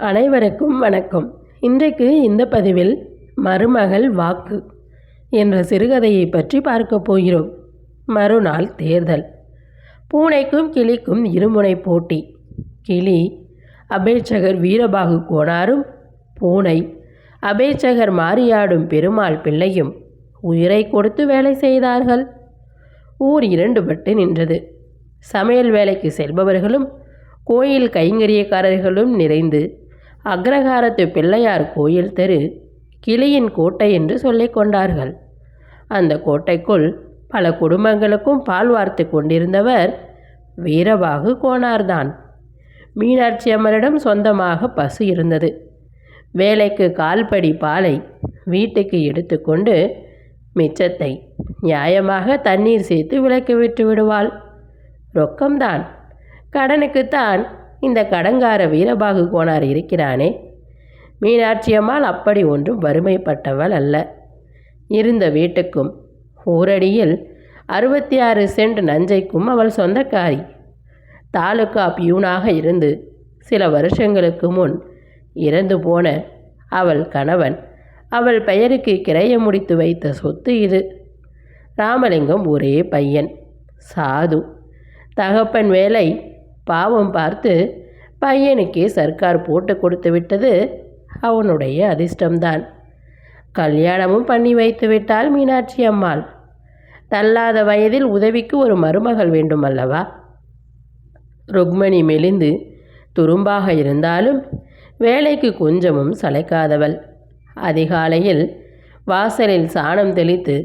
அனைவருக்கும் வணக்கம். இன்றைக்கு இந்த பதிவில் மருமகள் வாக்கு என்ற சிறுகதையை பற்றி பார்க்க போகிறோம். மறுநாள் தேர்தல். பூனைக்கும் கிளிக்கும் இருமுனை போட்டி. கிளி அபேட்சகர் வீரபாகு கோனாரும், பூனை அபேட்சகர் மாறியாடும் பெருமாள் பிள்ளையும் உயிரை கொடுத்து வேலை செய்தார்கள். ஊர் இரண்டுபட்டு நின்றது. சமையல் வேலைக்கு செல்பவர்களும் கோயில் கைங்கரியக்காரர்களும் நிறைந்து அக்ரஹாரத்து பிள்ளையார் கோயில் தெரு கிளியின் கோட்டை என்று சொல்லிக் கொண்டார்கள். அந்த கோட்டைக்குள் பல குடும்பங்களுக்கும் பால் வார்த்து கொண்டிருந்தவர் வீரபாகு கோனார்தான். மீனாட்சி அம்மனிடம் சொந்தமாக பசு இருந்தது. வேலைக்கு கால்படி பாலை வீட்டுக்கு எடுத்துக்கொண்டு மிச்சத்தை நியாயமாக தண்ணீர் சேர்த்து விளக்கு விட்டு விடுவாள். ரொக்கம்தான். கடனுக்குத்தான் இந்த கடங்கார வீரபாகு கோனார் இருக்கிறானே. மீனாட்சி அம்மாள் அப்படி ஒன்றும் வறுமைப்பட்டவள் அல்ல. இருந்த வீட்டுக்கும் ஊரடியில் 66 சென்ட் நஞ்சைக்கும் அவள் சொந்தக்காரி. தாலுகா பியூனாக இருந்து சில வருஷங்களுக்கு முன் இறந்து போன அவள் கணவன் அவள் பெயருக்கு கிரைய முடித்து வைத்த சொத்து இது. ராமலிங்கம் ஒரே பையன், சாது. தகப்பன் வேலை பாவம் பார்த்து பையனுக்கே சர்க்கார் போட்டு கொடுத்து விட்டது அவனுடைய அதிர்ஷ்டம்தான். கல்யாணமும் பண்ணி வைத்து விட்டாள் மீனாட்சி அம்மாள். தள்ளாத வயதில் உதவிக்கு ஒரு மருமகள் வேண்டும் அல்லவா? ருக்மணி மெலிந்து துரும்பாக இருந்தாலும் வேலைக்கு கொஞ்சமும் சளைக்காதவள். அதிகாலையில் வாசலில் சாணம் தெளித்து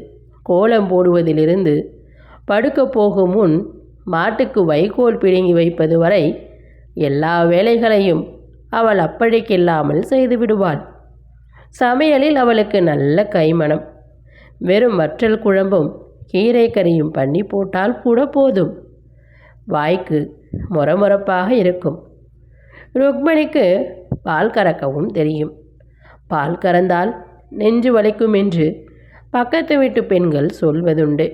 கோலம் போடுவதிலிருந்து படுக்க போகும் முன் மாட்டுக்கு வைக்கோல் பிடுங்கி வைப்பது வரை எல்லா வேலைகளையும் அவள் அப்படிக்கில்லாமல் செய்து விடுவாள். சமையலில் அவளுக்கு நல்ல கைமணம். வெறும் வற்றல் குழம்பும் கீரை கறியும் பண்ணி போட்டால் கூட போதும். வாய்க்கு மொரமொரப்பாக இருக்கும். ருக்மணிக்கு பால் கறக்கவும் தெரியும். பால் கறந்தால் நெஞ்சு வலிக்கும் என்று பக்கத்து வீட்டு பெண்கள் சொல்வதுண்டு.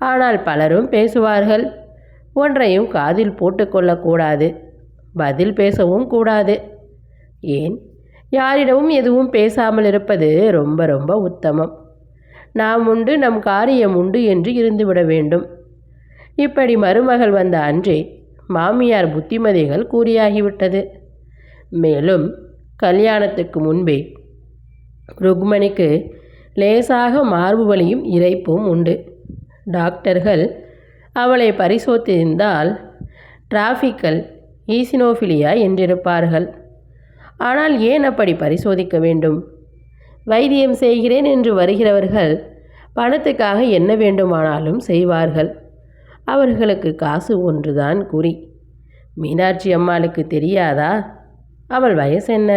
ஆனால் பலரும் பேசுவார்கள். ஒன்றையும் காதில் போட்டுக்கொள்ளக்கூடாது, பதில் பேசவும் கூடாது. ஏன், யாரிடமும் எதுவும் பேசாமல் இருப்பது ரொம்ப ரொம்ப உத்தமம். நாம் உண்டு நம் காரியம் உண்டு என்று இருந்துவிட வேண்டும். இப்படி மருமகள் வந்த அன்றே மாமியார் புத்திமதிகள் கூறியாகிவிட்டது. மேலும் கல்யாணத்துக்கு முன்பே ருக்மணிக்கு லேசாக மார்பு வலியும் இரைப்பும் உண்டு. டாக்டர்கள் அவளை பரிசோதித்தால் டிராபிக்கல் ஈசினோஃபிலியா என்றிருப்பார்கள். ஆனால் ஏன் அப்படி பரிசோதிக்க வேண்டும்? வைத்தியம் செய்கிறேன் என்று வருகிறவர்கள் பணத்துக்காக என்ன வேண்டுமானாலும் செய்வார்கள். அவர்களுக்கு காசு ஒன்றுதான் குறி. மீனாட்சி அம்மாளுக்கு தெரியாதா? அவள் வயசு என்ன,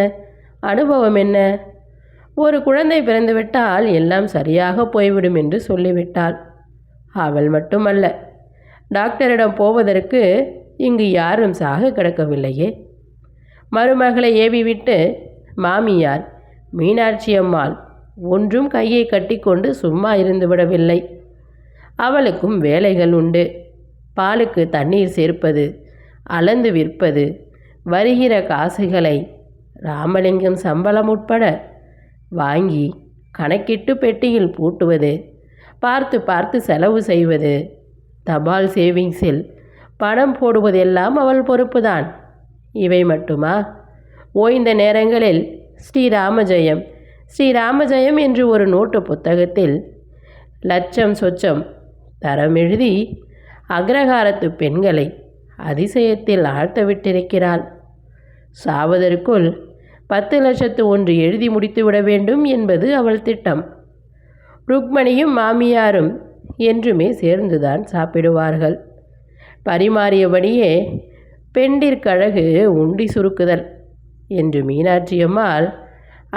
அனுபவம் என்ன? ஒரு குழந்தை பிறந்துவிட்டால் எல்லாம் சரியாக போய்விடும் என்று சொல்லிவிட்டாள். அவள் மட்டுமல்ல, டாக்டரிடம் போவதற்கு இங்கு யாரும் சாக கிடக்கவில்லையே. மருமகளை ஏவிவிட்டு மாமியார் மீனாட்சி அம்மாள் ஒன்றும் கையை கட்டிக்கொண்டு சும்மா இருந்து விடவில்லை. அவளுக்கும் வேலைகள் உண்டு. பாலுக்கு தண்ணீர் சேர்ப்பது, அளந்து விற்பது, வருகிற காசுகளை ராமலிங்கம் சம்பளம் உட்பட வாங்கி கணக்கிட்டு பெட்டியில் பூட்டுவது, பார்த்து பார்த்து செலவு செய்வது, தபால் சேவிங்ஸில் பணம் போடுவதெல்லாம் அவள் பொறுப்புதான். இவை மட்டுமா? ஓய்ந்த நேரங்களில் ஸ்ரீராமஜெயம் ஸ்ரீராமஜெயம் என்று ஒரு நோட்டு புத்தகத்தில் லட்சம் சொச்சம் தரம் எழுதி அக்ரஹாரத்து பெண்களை அதிசயத்தில் ஆழ்த்த விட்டிருக்கிறாள். சாவதற்குள் 10 லட்சத்து ஒன்று எழுதி முடித்துவிட வேண்டும் என்பது அவள் திட்டம். ருக்மணியும் மாமியாரும் என்றுமே சேர்ந்துதான் சாப்பிடுவார்கள். பரிமாறியபடியே பெண்டிற்கழகு உண்டி சுருக்குதல் என்று மீனாட்சி அம்மாள்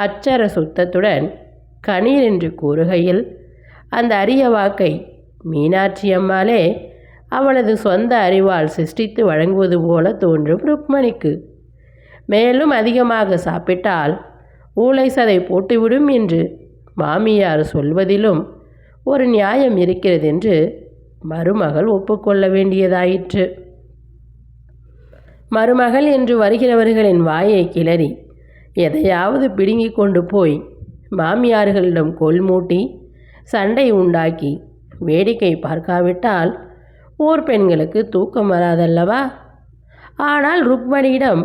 அச்சர சுத்தத்துடன் கணீர் என்று கூறுகையில் அந்த அரிய வாக்கை மீனாட்சி அம்மாளே அவளது சொந்த அறிவால் சிருஷ்டித்து வழங்குவது போல தோன்றும் ருக்மணிக்கு. மேலும் அதிகமாக சாப்பிட்டால் ஊளை சதை போட்டுவிடும் என்று மாமியார் சொல்வதிலும் ஒரு நியாயம் இருக்கிறது என்று மருமகள் ஒப்புக்கொள்ள வேண்டியதாயிற்று. மருமகள் என்று வருகிறவர்களின் வாயை கிளறி எதையாவது பிடுங்கி கொண்டு போய் மாமியார்களிடம் கொள்மூட்டி சண்டை உண்டாக்கி வேடிக்கை பார்க்காவிட்டால் ஊர் பெண்களுக்கு தூக்கம் வராதல்லவா? ஆனால் ருக்மணியிடம்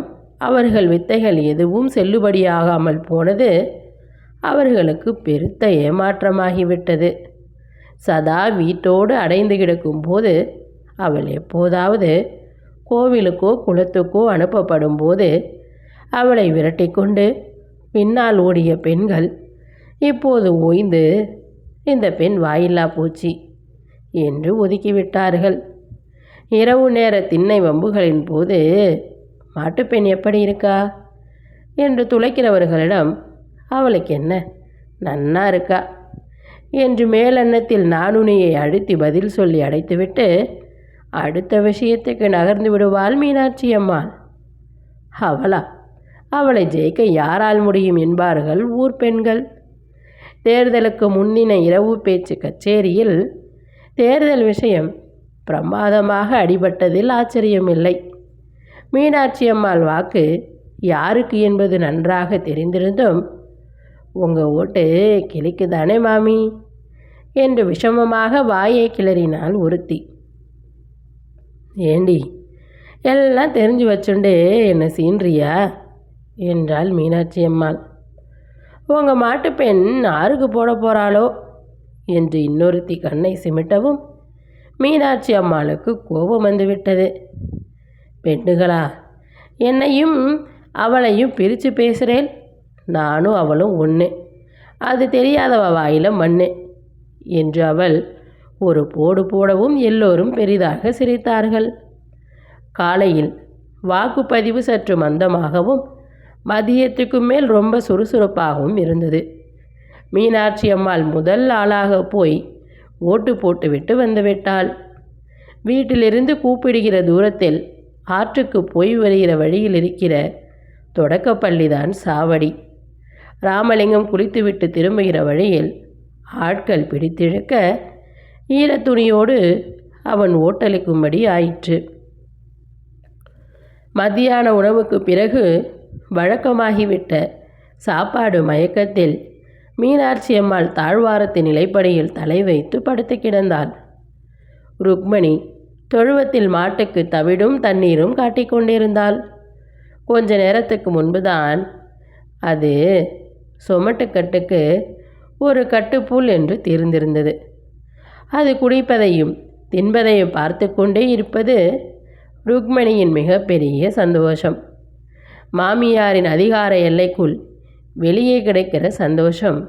அவர்கள் வித்தைகள் எதுவும் செல்லுபடியாகாமல் போனது அவர்களுக்கு பெருத்த ஏமாற்றமாகிவிட்டது. சதா வீட்டோடு அடைந்து கிடக்கும் போது அவள் எப்போதாவது கோவிலுக்கோ குளத்துக்கோ அனுப்பப்படும் போது அவளை விரட்டி கொண்டு பின்னால் ஓடிய பெண்கள் இப்போது ஓய்ந்து இந்த பெண் வாயில்லா பூச்சி என்று ஒதுக்கிவிட்டார்கள். இரவு நேர திண்ணை வம்புகளின் போது மாட்டுப்பெண் எப்படி இருக்கா என்று துளைக்கிறவர்களிடம் அவளுக்கு என்ன நன்னா இருக்கா என்று மேலெண்ணத்தில் நானுனியை அழுத்தி பதில் சொல்லி அடைத்துவிட்டு அடுத்த விஷயத்துக்கு நகர்ந்து விடுவாள் மீனாட்சி அம்மாள். அவளா? அவளை ஜெயிக்க யாரால் முடியும் என்பார்கள் ஊர் பெண்கள். தேர்தலுக்கு முன்னின இரவு பேச்சு கச்சேரியில் தேர்தல் விஷயம் பிரமாதமாக அடிபட்டதில் ஆச்சரியமில்லை. மீனாட்சி அம்மாள் வாக்கு யாருக்கு என்பது நன்றாக தெரிந்திருந்தும், உங்கள் ஓட்டு கிளிக்கு தானே மாமி என்று விஷமமாக வாயை கிளறினாள் ஒருத்தி. ஏண்டி, எல்லாம் தெரிஞ்சு வச்சுண்டு என்ன சீன்றியா என்றாள் மீனாட்சி அம்மாள். உங்கள் மாட்டுப்பெண் ஆருக்கு போட போகிறாளோ என்று இன்னொருத்தி கண்ணை சிமிட்டவும் மீனாட்சி அம்மாளுக்கு கோபம் வந்துவிட்டது. பெண்ணுகளா, என்னையும் அவளையும் பிரித்து பேசுகிறேன். நானும் அவளும் ஒன்று, அது தெரியாதவ வாயில மண்ணு என்று அவள் ஒரு போடு போடவும் எல்லோரும் பெரிதாக சிரித்தார்கள். காலையில் வாக்குப்பதிவு சற்று மந்தமாகவும் மதியத்துக்கு மேல் ரொம்ப சுறுசுறுப்பாகவும் இருந்தது. மீனாட்சி அம்மாள் முதல் ஆளாக போய் ஓட்டு போட்டுவிட்டு வந்துவிட்டாள். வீட்டிலிருந்து கூப்பிடுகிற தூரத்தில் ஆற்றுக்கு போய் வருகிற வழியில் இருக்கிற தொடக்கப்பள்ளிதான் சாவடி. ராமலிங்கம் குளித்துவிட்டு திரும்புகிற வழியில் ஆட்கள் பிடித்திழுக்க ஈரத்துணியோடு அவன் ஓட்டளிக்கும்படி ஆயிற்று. மத்தியான உணவுக்கு பிறகு வழக்கமாகிவிட்ட சாப்பாடு மயக்கத்தில் மீனாட்சி அம்மாள் தாழ்வாரத்தின் நிலைப்படியில் தலை வைத்து படுத்து கிடந்தாள். ருக்மணி தொழுவத்தில் மாட்டுக்கு தவிடும் தண்ணீரும் காட்டிக்கொண்டிருந்தாள். கொஞ்ச நேரத்துக்கு முன்புதான் அது சொமட்டுக்கட்டுக்கு ஒரு கட்டுப்புல் என்று தீர்ந்திருந்தது. அது குடிப்பதையும் தின்பதையும் பார்த்து கொண்டே இருப்பது ருக்மணியின் மிகப்பெரிய சந்தோஷம். மாமியாரின் அதிகார எல்லைக்குள் வெளியே கிடைக்கிற சந்தோஷம்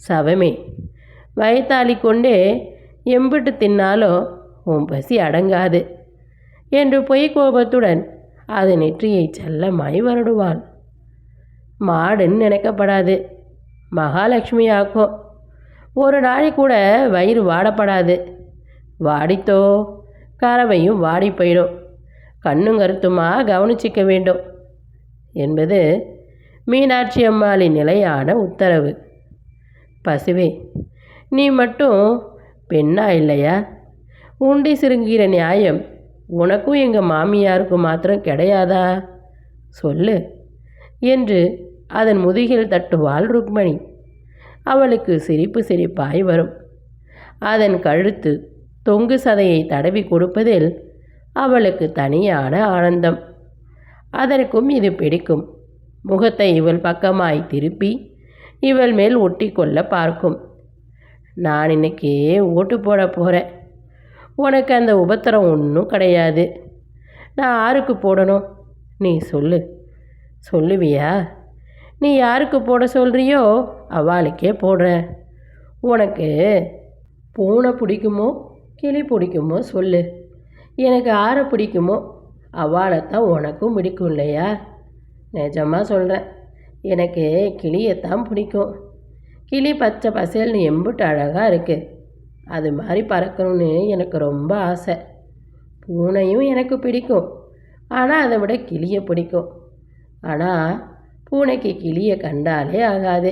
சவமே. வயத்தாளி கொண்டே எம்பிட்டு தின்னாலும் உன் பசி அடங்காது என்று பொய் கோபத்துடன் அது நெற்றியை செல்லமாய் வருடுவாள். மாடுன்னு நினைக்கப்படாது, மகாலட்சுமி ஆக்கும். ஒரு நாளை கூட வயிறு வாடப்படாது. வாடித்தோ கறவையும் வாடி போயிடும். கண்ணும் கருத்துமா கவனிச்சிக்க வேண்டும் என்பது மீனாட்சி அம்மாளின் நிலையான உத்தரவு. பசுவே, நீ மட்டும் பெண்ணா இல்லையா? உண்டி சிறுங்கிற நியாயம் உனக்கும் எங்கள் மாமியாருக்கும் மாத்திரம் கிடையாதா? சொல்லு என்று அதன் முதுகில் தட்டுவாள் ருக்மணி. அவளுக்கு சிரிப்பு சிரிப்பாய் வரும். அதன் கழுத்து தொங்கு சதையை தடவி கொடுப்பதில் அவளுக்கு தனியான ஆனந்தம். அதற்கும் இது பிடிக்கும். முகத்தை இவள் பக்கமாய் திருப்பி இவள் மேல் ஒட்டி கொள்ள பார்க்கும். நான் இன்னைக்கு ஓட்டு போட போகிறேன். உனக்கு அந்த உபத்திரம் ஒன்றும் கிடையாது. நான் யாருக்கு போடணும் நீ சொல்லு. சொல்லுவியா? நீ யாருக்கு போட சொல்கிறியோ அவளுக்கே போடுறேன். உனக்கு பூனை பிடிக்குமோ கிளி பிடிக்குமோ சொல்லு. எனக்கு யாரை பிடிக்குமோ அவளைத்தான் உனக்கும் பிடிக்கும் இல்லையா? நிஜமாக சொல்கிறேன், எனக்கு கிளியைத்தான் பிடிக்கும். கிளி பச்சை பசேல்னு எம்பிட்டு அழகாக இருக்குது. அது மாதிரி பறக்கணும்னு எனக்கு ரொம்ப ஆசை. பூனையும் எனக்கு பிடிக்கும், ஆனால் அதை விட கிளியை பிடிக்கும். ஆனால் பூனைக்கு கிளியை கண்டாலே ஆகாது.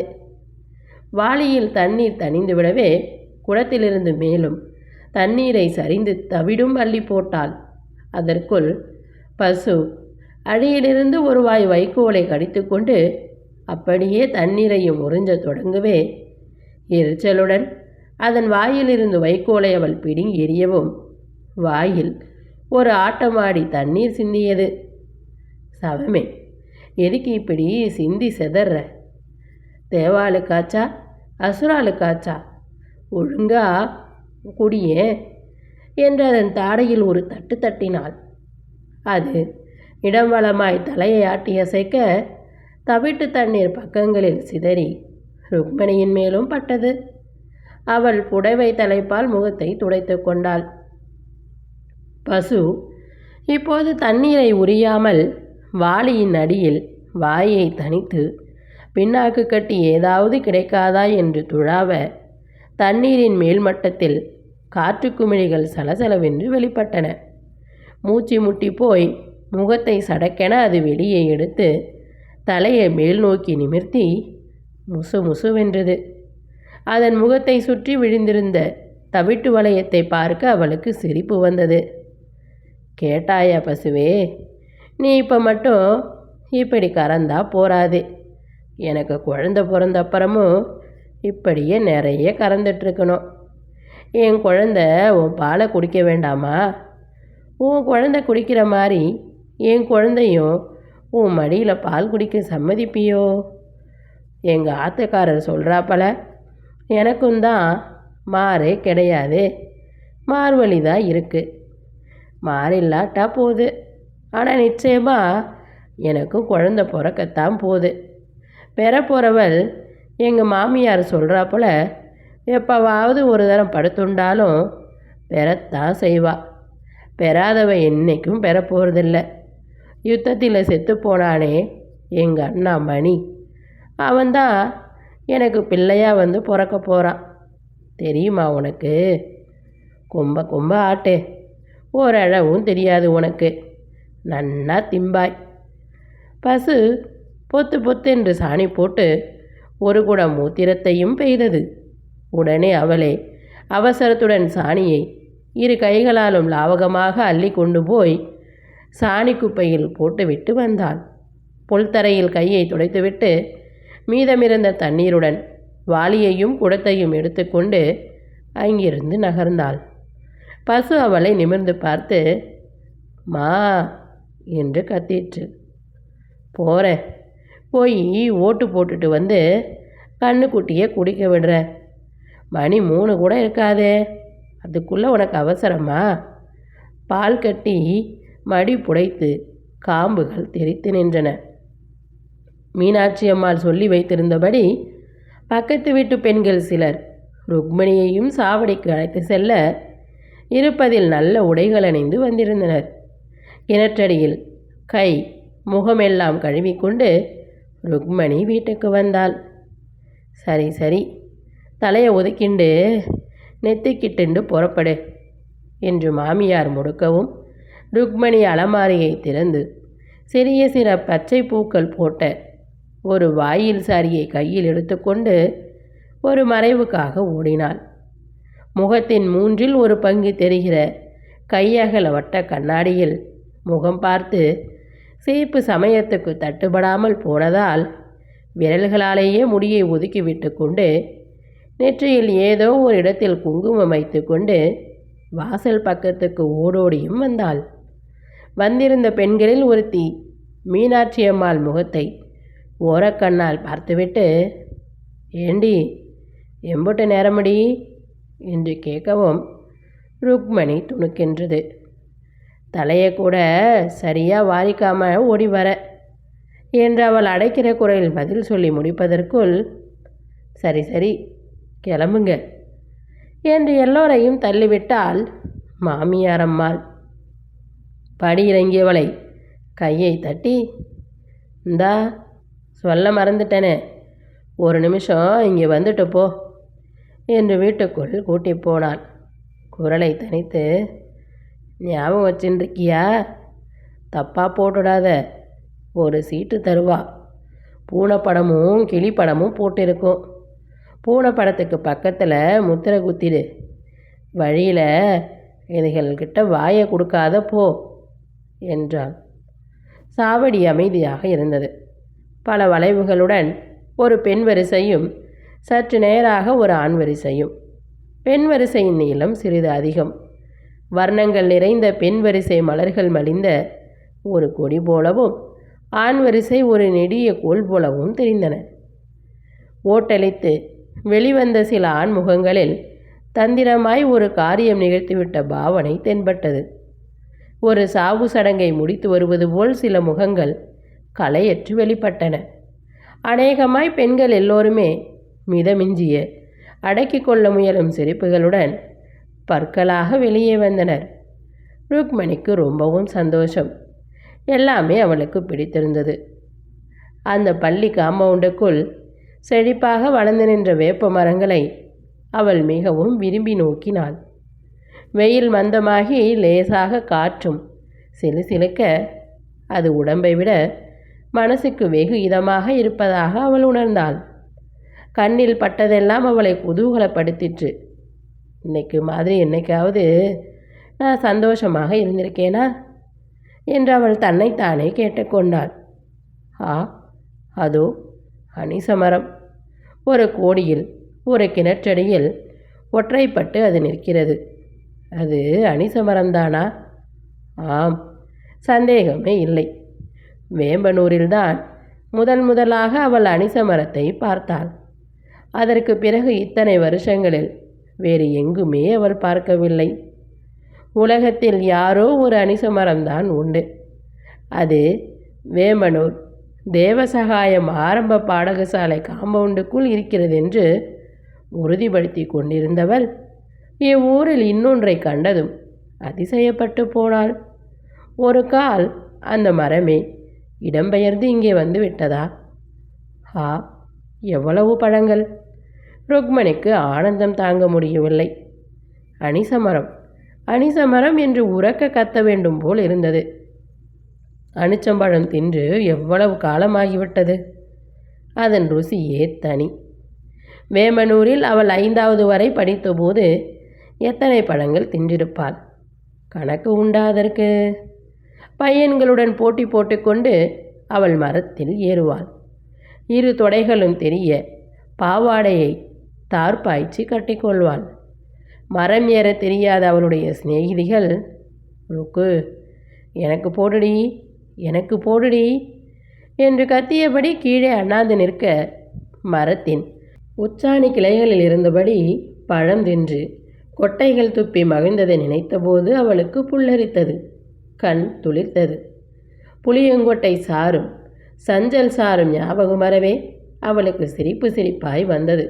வாளியில் தண்ணீர் தணிந்து விடவே குடத்திலிருந்து மேலும் தண்ணீரை சரிந்து தவிடும் அள்ளி போட்டாள். அதற்குள் பசு அடியிலிருந்து ஒரு வாய் வைக்கோலை கடித்துக்கொண்டு அப்படியே தண்ணீரையும் உறிஞ்ச தொடங்கவே எரிச்சலுடன் அதன் வாயிலிருந்து வைக்கோலை அவள் பிடுங்கி எறியவும் வாயில் ஒரு ஆட்டமாடி தண்ணீர் சிந்தியது. சவமே, எதுக்கு இப்படி சிந்தி செதற? தேவாளுக்காச்சா அசுராளுக்காச்சா? ஒழுங்கா குடியே என்று அதன் தாடையில் ஒரு தட்டு தட்டினாள். அது இடம் வலமாய் தலையை ஆட்டி அசைக்க தவிட்டு தண்ணீர் பக்கங்களில் சிதறி ருக்மணியின் மேலும் பட்டது. அவள் புடவை தலைப்பால் முகத்தை துடைத்து கொண்டாள். பசு இப்போது தண்ணீரை உரியாமல் வாளியின் அடியில் வாயை தனித்து பின்னாக்கு கட்டி ஏதாவது கிடைக்காதா என்று துழாவ தண்ணீரின் மேல்மட்டத்தில் காற்று குமிழிகள் சலசலவென்று வெளிப்பட்டன. மூச்சு முட்டி போய் முகத்தை சடக்கென அது வெளியே எடுத்து தலையை மேல் நோக்கி நிமிர்த்தி முசு முசுவென்றது. அதன் முகத்தை சுற்றி விழுந்திருந்த தவிட்டு வளையத்தை பார்க்க அவளுக்கு சிரிப்பு வந்தது. கேட்டாயா பசுவே, நீ இப்போ மட்டும் இப்படி கறந்தா போராது. எனக்கு குழந்த பிறந்த அப்புறமும் இப்படியே நிறைய கறந்துட்டுருக்கணும். என் குழந்த உன் பாலை குடிக்க வேண்டாமா? உன் குழந்தை குடிக்கிற மாதிரி என் குழந்தையும் உன் மடியில் பால் குடிக்க சம்மதிப்பியோ? எங்கள் ஆத்துக்காரர் சொல்கிறாப்பல, எனக்கும் தான் மாறே கிடையாது, மார்வழி தான் இருக்குது. மாறில்லாட்டா போகுது, ஆனால் நிச்சயமாக எனக்கும் குழந்தை பிறக்கத்தான் போகுது. பெற போகிறவள் எங்கள் மாமியார் சொல்கிறாப்போல எப்போவாவது ஒரு தரம் படுத்துண்டாலும் பெறத்தான் செய்வா. பெறாதவ என்றைக்கும் பெற போகிறதில்ல. யுத்தத்தில் செத்து போனானே எங்கள் அண்ணா மணி, அவன்தான் எனக்கு பிள்ளையாக வந்து பிறக்க போகிறான். தெரியுமா உனக்கு? கொம்ப கொம்ப ஆட்டு, ஓரளவும் தெரியாது உனக்கு. நன்னா திம்பாய். பசு பொத்து பொத்து என்று சாணி போட்டு ஒரு குடம் மூத்திரத்தையும் பெய்தது. உடனே அவளே அவசரத்துடன் சாணியை இரு கைகளாலும் லாவகமாக அள்ளி கொண்டு போய் சாணி குப்பையில் போட்டுவிட்டு வந்தாள். புல்தரையில் கையை துடைத்துவிட்டு மீதமிருந்த தண்ணீருடன் வாளியையும் குடத்தையும் எடுத்துக்கொண்டு அங்கிருந்து நகர்ந்தாள். பசு அவளை நிமிர்ந்து பார்த்து மா என்று கத்திற்று. போகிறேன், போய் ஓட்டு போட்டுட்டு வந்து கண்ணுக்குட்டியை குடிக்க விடுற. மணி 3 கூட இருக்காதே, அதுக்குள்ளே உனக்கு அவசரமா? பால் கட்டி மடி புடைத்து காம்புகள் தெரித்து நின்றன. மீனாட்சி அம்மாள் சொல்லி வைத்திருந்தபடி பக்கத்து வீட்டு பெண்கள் சிலர் ருக்மணியையும் சாவடிக்கு அழைத்து செல்ல இருப்பதில் நல்ல உடைகள் அணிந்து வந்திருந்தனர். கிணற்றடியில் கை முகமெல்லாம் கழுவிக்கொண்டு ருக்மணி வீட்டுக்கு வந்தாள். சரி சரி, தலையை ஒதுக்கிண்டு நெத்திக்கிட்டுண்டு புறப்படு என்று மாமியார் முடுக்கவும் ருக்மணி அலமாரியை திறந்து சிறிய சிற பச்சை பூக்கள் போட்ட ஒரு வாயில் சாரியை கையில் எடுத்துக்கொண்டு ஒரு மறைவுக்காக ஓடினாள். முகத்தின் 1/3 பங்கு தெரிகிற கையகல வட்ட கண்ணாடியில் முகம் பார்த்து சேப்பு சமயத்துக்கு தட்டுப்படாமல் போனதால் விரல்களாலேயே முடியை ஒதுக்கிவிட்டு கொண்டு நெற்றியில் ஏதோ ஒரு இடத்தில் குங்குமம் வைத்து கொண்டு வாசல் பக்கத்துக்கு ஓடோடியும் வந்தாள். வந்திருந்த பெண்களில் ஒருத்தி மீனாட்சி அம்மாள் முகத்தை ஓரக்கண்ணால் பார்த்துவிட்டு, ஏண்டி எம்புட்டு நேரமடி என்று கேட்கவும் ருக்மணி துணுக்கின்றது. தலையை கூட சரியாக வாரிக்காமல் ஓடி வர என்று அவள் அடைக்கிற குரலில் பதில் சொல்லி முடிப்பதற்குள் சரி சரி கிளம்புங்க என்று எல்லோரையும் தள்ளிவிட்டாள் மாமியார் அம்மாள். படி இறங்கியவளை கையை தட்டி, இந்தா சொல்ல மறந்துட்டேனே, ஒரு நிமிஷம் இங்கே வந்துட்டு போ என்று வீட்டுக்குள் கூட்டி போனாள். குரலை தனித்து, ஞாபகம் வச்சுருக்கியா? தப்பாக போட்டுடாத, ஒரு சீட்டு தருவா. பூனை படமும் கிளி படமும் போட்டிருக்கும். பூனை படத்துக்கு பக்கத்தில் முத்திரை குத்திடு. வழியில் இதுகள்கிட்ட வாயை கொடுக்காத போ என்றாள். சாவடி அமைதியாக இருந்தது. பல வளைவுகளுடன் ஒரு பெண் வரிசையும் சற்று நேராக ஒரு ஆண் வரிசையும். பெண் வரிசையின் நீளம் சிறிது அதிகம். வர்ணங்கள் நிறைந்த பெண் வரிசை மலர்கள் மலிந்த ஒரு கொடி போலவும் ஆண் வரிசை ஒரு நெடிய கோல் போலவும் தெரிந்தன. ஓட்டளித்து வெளிவந்த சில ஆண்முகங்களில் தந்திரமாய் ஒரு காரியம் நிகழ்த்திவிட்ட பாவனை தென்பட்டது. ஒரு சாவு சடங்கை முடித்து வருவது போல் சில முகங்கள் களையற்று வெளிப்பட்டன. அநேகமாய் பெண்கள் எல்லோருமே மிதமிஞ்சிய அடக்கி கொள்ள முயலும் சிரிப்புகளுடன் பற்களாக வெளியே வந்தனர். ருக்மணிக்கு ரொம்பவும் சந்தோஷம். எல்லாமே அவளுக்கு பிடித்திருந்தது. அந்த பள்ளி காம்பவுண்டுக்குள் செழிப்பாக வளர்ந்து நின்ற வேப்ப மரங்களை அவள் மிகவும் விரும்பி நோக்கினாள். வெயில் மந்தமாகி லேசாக காற்றும் சிலுசிலுக்க அது உடம்பை விட மனசுக்கு வெகு இதமாக இருப்பதாக அவள் உணர்ந்தாள். கண்ணில் பட்டதெல்லாம் அவளை குதூகலப்படுத்திற்று. இன்னைக்கு மாதிரி என்னைக்காவது நான் சந்தோஷமாக இருந்திருக்கேனா என்று அவள் தன்னைத்தானே கேட்டுக்கொண்டாள். அதோ அனிசமரம். ஒரு கோடியில் ஒரு கிணற்றடியில் ஒற்றைப்பட்டு அது நிற்கிறது. அது அனிசமரம்தானா? ஆம், சந்தேகமே இல்லை. வேம்பனூரில்தான் முதலாக அவள் அனிசமரத்தை பார்த்தாள். அதற்கு பிறகு இத்தனை வருஷங்களில் வேறு எங்குமே அவள் பார்க்கவில்லை. உலகத்தில் யாரோ ஒரு அனிசமரம்தான் உண்டு. அது வேம்பனூர் தேவசகாயம் ஆரம்ப பாடகசாலை காம்பவுண்டுக்குள் இருக்கிறது என்று உறுதிப்படுத்தி கொண்டிருந்தவள் இவ்வூரில் இன்னொன்றை கண்டதும் அதிசயப்பட்டு போனாள். ஒரு கால் அந்த மரமே இடம்பெயர்ந்து இங்கே வந்து விட்டதா? எவ்வளவு பழங்கள்! ருக்மணிக்கு ஆனந்தம் தாங்க முடியவில்லை. அனிசமரம் அனிசமரம் என்று உரக்க கத்த வேண்டும் போல் இருந்தது. அனிச்சம்பழம் தின்று எவ்வளவு காலமாகிவிட்டது. அதன் ருசியே தனி. வேம்பனூரில் அவள் 5வது வரை படித்தபோது எத்தனை பழங்கள் தின்றிருப்பாள்? கணக்கு உண்டா அதற்கு? பையன்களுடன் போட்டி போட்டுக்கொண்டு அவள் மரத்தில் ஏறுவாள். 2 தொடைகளும் தெரிய பாவாடையை தார்பாய்ச்சி கட்டிக்கொள்வாள். மரம் ஏற தெரியாத அவளுடைய சிநேகிதிகள், ருக்கு எனக்கு போடுடி, எனக்கு போடுடி என்று கத்தியபடி கீழே அண்ணாந்து நிற்க மரத்தின் உச்சாணி கிளைகளில் இருந்தபடி பழம் தின்று கொட்டைகள் துப்பி மகிழ்ந்ததை நினைத்தபோது அவளுக்கு புல்லரித்தது. கண் துளிர்த்தது. புளியங்கொட்டை சாரும் சஞ்சல் சாரும் ஞாபகம் வரவே அவளுக்கு சிரிப்பாய் வந்தது.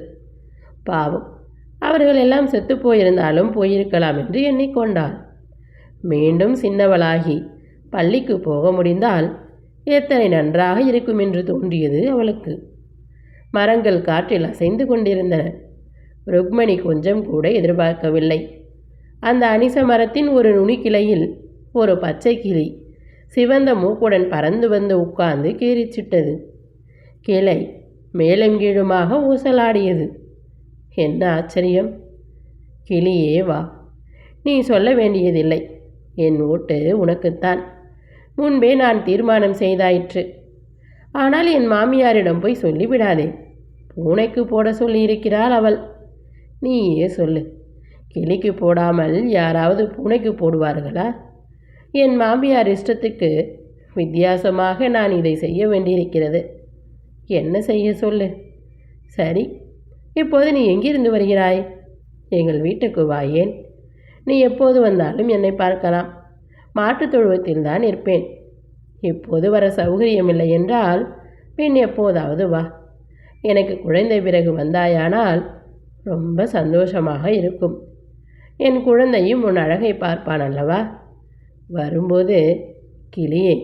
பாவம், அவர்கள் எல்லாம் செத்து போயிருந்தாலும் போயிருக்கலாம் என்று எண்ணிக்கொண்டாள். மீண்டும் சின்னவளாகி பள்ளிக்கு போக முடிந்தால் எத்தனை நன்றாக இருக்கும் என்று தோன்றியது அவளுக்கு. மரங்கள் காற்றில் அசைந்து கொண்டிருந்தன. ருக்மணி கொஞ்சம் கூட எதிர்பார்க்கவில்லை. அந்த அனிச மரத்தின் ஒரு நுனிக்கிளையில் ஒரு பச்சை கிளி சிவந்த மூக்குடன் பறந்து வந்து உட்கார்ந்து கீறிச்சிட்டது. கிளை மேலும் கீழுமாக ஊசலாடியது. என்ன ஆச்சரியம்! கிளியே வா, நீ சொல்ல வேண்டியதில்லை. என் ஓட்டு உனக்குத்தான். முன்பே நான் தீர்மானம் செய்தாயிற்று. ஆனால் என் மாமியாரிடம் போய் சொல்லிவிடாதே. பூனைக்கு போட சொல்லியிருக்கிறாள் அவள். நீயே சொல்லு, கிளிக்கு போடாமல் யாராவது பூனைக்கு போடுவார்களா? என் மாமியார் இஷ்டத்துக்கு வித்தியாசமாக நான் இதை செய்ய வேண்டியிருக்கிறது. என்ன செய்ய சொல்லு. சரி, இப்போது நீ எங்கிருந்து வருகிறாய்? எங்கள் வீட்டுக்கு வாயேன். நீ எப்போது வந்தாலும் என்னை பார்க்கலாம். மாட்டுத் தொழுவத்தில் தான் இருப்பேன். இப்போது வர சௌகரியமில்லை என்றால் பின் எப்போதாவது வா. எனக்கு குழந்தை பிறகு வந்தாயானால் ரொம்ப சந்தோஷமாக இருக்கும். என் குழந்தையும் உன் அழகை பார்ப்பான் அல்லவா? வரும்போது கிளியே,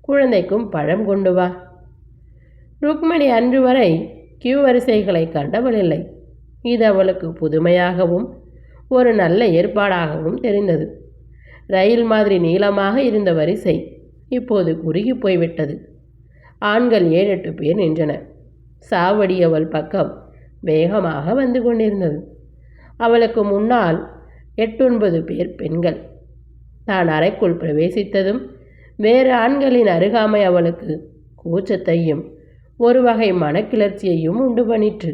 குழந்தைக்கும் பழம் கொண்டு வா. ருக்மணி அன்று வரை கியூ வரிசைகளை கண்டவளில்லை. இது அவளுக்கு புதுமையாகவும் ஒரு நல்ல ஏற்பாடாகவும் தெரிந்தது. ரயில் மாதிரி நீளமாக இருந்த வரிசை இப்போது குறுகி போய்விட்டது. ஆண்கள் 7-8 பேர் நின்றனர். சாவடி அவள் பக்கம் வேகமாக வந்து கொண்டிருந்தது. அவளுக்கு முன்னால் 8-9 பேர் பெண்கள். தான் அறைக்குள் பிரவேசித்ததும் வேறு ஆண்களின் அருகாமை அவளுக்கு கூச்சத்தையும் ஒரு வகை மனக்கிளர்ச்சியையும் உண்டு பண்ணிற்று.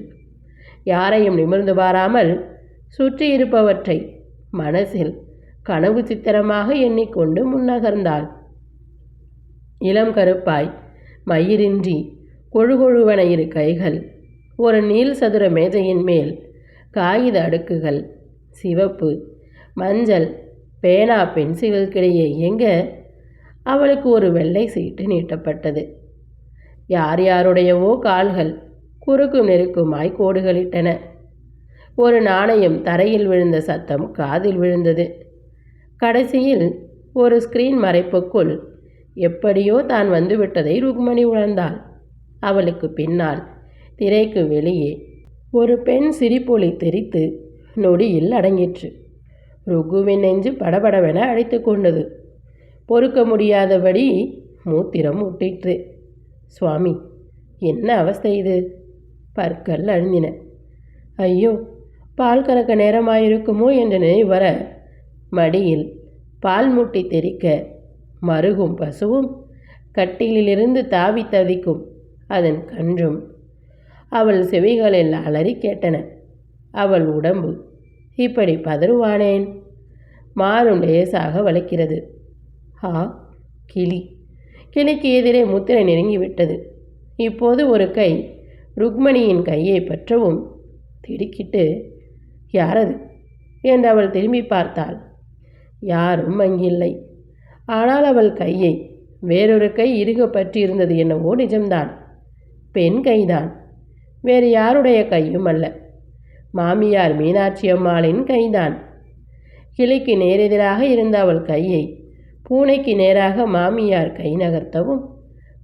யாரையும் நிமிர்ந்து பாராமல் சுற்றி இருப்பவற்றை மனசில் கனவு சித்திரமாக எண்ணிக்கொண்டு முன்னகர்ந்தாள். இளம் கருப்பாய் மயிரின்றி கொழுகொழுவன இரு கைகள், ஒரு நீள் சதுர மேஜையின் மேல் காகித அடுக்குகள், சிவப்பு, மஞ்சள், பேனா, பென்சில்களுக்கிடையே இயங்க அவளுக்கு ஒரு வெள்ளை சீட்டு நீட்டப்பட்டது. யார் யாருடையவோ கால்கள் குறுக்கும் நெருக்குமாய் கோடுகளிட்டன. ஒரு நாணயம் தரையில் விழுந்த சத்தம் காதில் விழுந்தது. கடைசியில் ஒரு ஸ்கிரீன் மறைப்புக்குள் எப்படியோ தான் வந்துவிட்டதை ருக்மணி உணர்ந்தாள். அவளுக்கு பின்னால் திரைக்கு வெளியே ஒரு பெண் சிரிப்பொலி தெரித்து நொடியில் அடங்கிற்று. ருக்குவின் நெஞ்சு படபடவென அழைத்து கொண்டது. பொறுக்க முடியாதபடி மூத்திரம் முட்டிற்று. சுவாமி, என்ன அவஸ்தை இது? பற்கள் அழுந்தின. ஐயோ, பால் கறக்க நேரமாயிருக்குமோ என்ற நினைவு வர மடியில் பால் மூட்டி தெறிக்க மருகும் பசுவும் கட்டிலிருந்து தாவி தவிக்கும் அதன் கன்றும் அவள் செவிகளில் அலறி கேட்டன. அவள் உடம்பு இப்படி பதறுவானேன்? மாறும் லேசாக வளைக்கிறது. கிளி. கிளிக்கு எதிரே முத்திரை நெருங்கிவிட்டது. இப்போது ஒரு கை ருக்மணியின் கையை பற்றவும் திடுக்கிட்டு, யாரது என்று அவள் திரும்பி பார்த்தாள். யாரும் அங்கில்லை. ஆனால் அவள் கையை வேறொரு கை இறுக பற்றியிருந்தது. என்னவோ நிஜம்தான். பெண் கைதான், வேறு யாருடைய கையும் அல்ல. மாமியார் மீனாட்சி அம்மாளின் கைதான். கிளிக்கு நேரெதிராக இருந்த அவள் கையை பூனைக்கு நேராக மாமியார் கை நகர்த்தவும்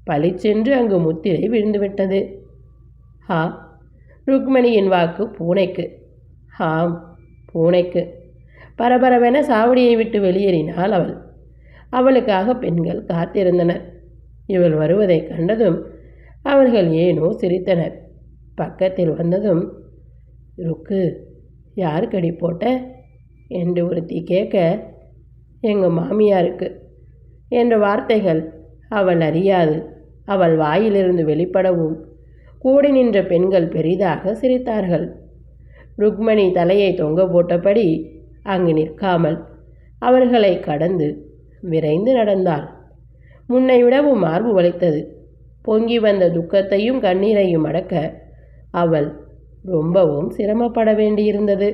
பளிச்சென்று அங்கு முத்திரை விழுந்துவிட்டது. ருக்மணியின் வாக்கு பூனைக்கு. ஆம், பூனைக்கு. பரபரவென சாவடியை விட்டு வெளியேறினாள் அவள். அவளுக்காக பெண்கள் காத்திருந்தனர். இவள் வருவதை கண்டதும் அவர்கள் ஏனோ சிரித்தனர். பக்கத்தில் வந்ததும், ருக்கு, யார் கடி போட்ட என்று ஒருத்தி கேட்க, எங்கள் மாமியாருக்கு என்ற வார்த்தைகள் அவள் அறியாது அவள் வாயிலிருந்து வெளிப்படவும் கூடி நின்ற பெண்கள் பெரிதாக சிரித்தார்கள். ருக்மணி தலையை தொங்க போட்டபடி அங்கு நிற்காமல் அவர்களை கடந்து விரைந்து நடந்தாள். முன்னை விடவும் மார்பு வலித்தது. பொங்கி வந்த துக்கத்தையும் கண்ணீரையும் அடக்க அவள் ரொம்பவும் சிரமப்பட வேண்டியிருந்தது.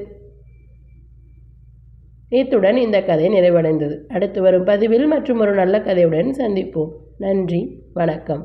இத்துடன் இந்த கதை நிறைவடைந்தது. அடுத்து வரும் பதிவில் மற்றும் ஒரு நல்ல கதையுடன் சந்திப்போம். நன்றி, வணக்கம்.